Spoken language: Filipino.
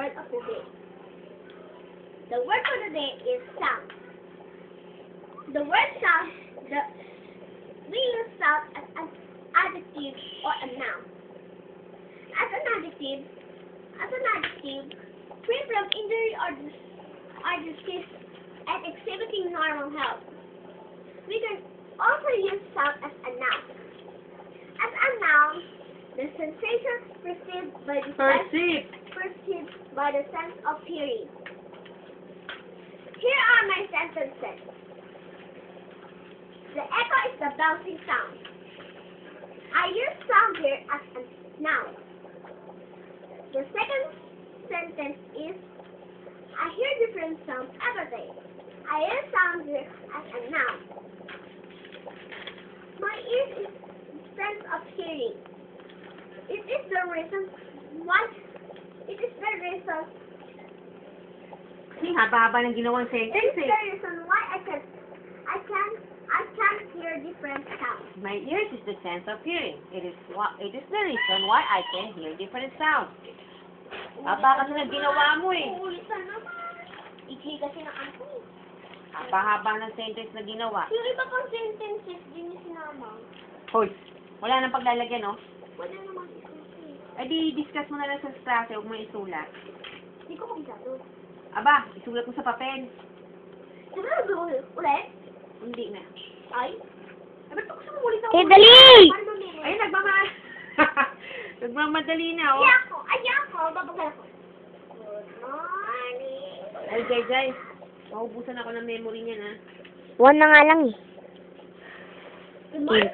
word of the day. The word for the day is sound. The word sound, we use sound as an adjective or a noun. As an adjective, free from injury or disease and exhibiting normal health. We can also use sound as a noun. As a noun, the sensation perceived by the sense of hearing. Here are my sentences. The echo is the bouncing sound. I use sound here as a noun. The second sentence is, I hear different sounds every day. I use sound here as a noun. My ears is sense of hearing. It is the reason Kasi haba-haba ng ginawang sentence it is the reason why I can hear different sounds. My ears is the sense of hearing. It is the reason why I can hear different sounds. Haba kasi ng ginawa mo eh. Uulitan naman. Ikay kasi ng ako eh. Haba-haba ng sentence na ginawa. Yung iba pang sentences, din yung sinama. Hoy, wala nang paglalagyan, no? Wala naman isusin. Eh di, discuss mo na lang sa klase, huwag mo isulat. Hindi ko magsado. Aba, isulat mo sa papel. Ulit? Hindi na. Ay? Eh, ba't gusto mo ulit na Eh, dali! Ay, nagmamadali na, oh. Ayan ko, babagal ako. Good morning. Ay, Jai, maubusan ako ng memory niyan, ha? One na nga lang eh. Good morning.